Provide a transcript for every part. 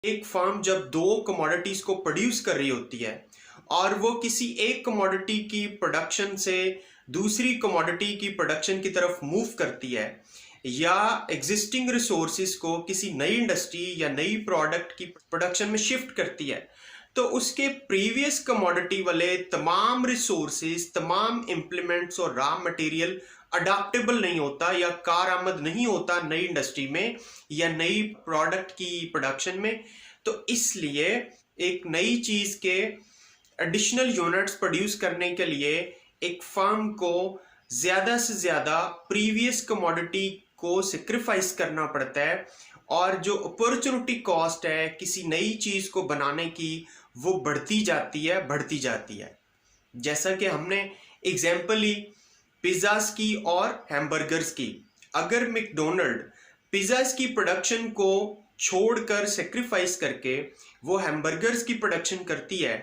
एक फर्म जब दो कमोडिटीज को प्रोड्यूस कर रही होती है और वो किसी एक कमोडिटी की प्रोडक्शन से दूसरी कमोडिटी की प्रोडक्शन की तरफ मूव करती है या एग्जिस्टिंग रिसोर्सेज को किसी नई इंडस्ट्री या नई प्रोडक्ट की प्रोडक्शन में शिफ्ट करती है, तो उसके प्रीवियस कमोडिटी वाले तमाम रिसोर्सेज, तमाम इंप्लीमेंट्स और रॉ मटेरियल अडाप्टेबल नहीं होता या कारआमद नहीं होता नई इंडस्ट्री में या नई प्रोडक्ट की प्रोडक्शन में। तो इसलिए एक नई चीज के एडिशनल यूनिट्स प्रोड्यूस करने के लिए एक फर्म को ज्यादा से ज्यादा प्रीवियस कमोडिटी को सेक्रीफाइस करना पड़ता है और जो अपॉर्चुनिटी कॉस्ट है किसी नई चीज को बनाने की वो बढ़ती जाती है। जैसा कि हमने एग्जाम्पल ली पिज्जास की और हैमबर्गर्स की। अगर मैकडोनल्ड पिज्जास की प्रोडक्शन को छोड़कर सेक्रीफाइस करके वो हैमबर्गर्स की प्रोडक्शन करती है,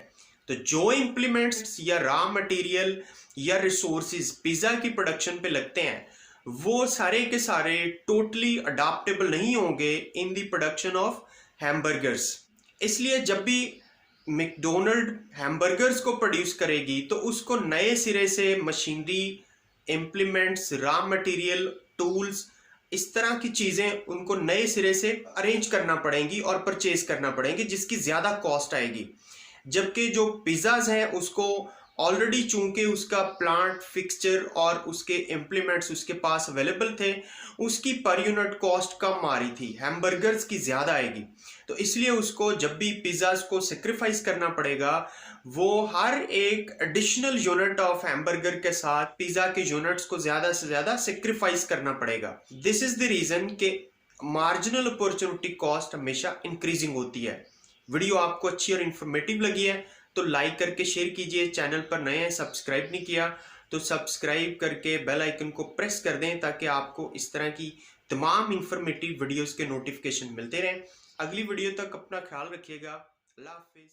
तो जो इंप्लीमेंट्स या रॉ मटेरियल या रिसोर्सेज पिज्जा की प्रोडक्शन पे लगते हैं वो सारे के सारे टोटली अडाप्टेबल नहीं होंगे in the production of hamburgers. इसलिए जब भी मैकडोनल्ड हैमबर्गर्स को प्रोड्यूस करेगी तो उसको नए सिरे से machinery, implements, raw material, tools, इस तरह की चीजें उनको नए सिरे से अरेंज करना पड़ेंगी और परचेज करना पड़ेंगी जिसकी ज्यादा कॉस्ट आएगी। जबकि जो पिज्जाज हैं उसको ऑलरेडी चूंकि उसका प्लांट फिक्सचर और उसके इम्प्लीमेंट्स उसके पास अवेलेबल थे, उसकी पर यूनिट कॉस्ट कम आ रही थी, हैमबर्गर्स की ज्यादा आएगी। तो इसलिए उसको जब भी पिज्जाज को सेक्रीफाइस करना पड़ेगा वो हर एक एडिशनल यूनिट ऑफ हैमबर्गर के साथ पिज्जा के यूनिट्स को ज्यादा से ज्यादा सेक्रीफाइस करना पड़ेगा। दिस इज द रीजन कि मार्जिनल अपॉर्चुनिटी कॉस्ट हमेशा इंक्रीजिंग होती है। वीडियो आपको अच्छी और इंफॉर्मेटिव लगी है तो लाइक करके शेयर कीजिए। चैनल पर नए हैं, सब्सक्राइब नहीं किया तो सब्सक्राइब करके बेल आइकन को प्रेस कर दें ताकि आपको इस तरह की तमाम इंफॉर्मेटिव वीडियोस के नोटिफिकेशन मिलते रहें। अगली वीडियो तक अपना ख्याल रखिएगा। अल्लाह हाफिज।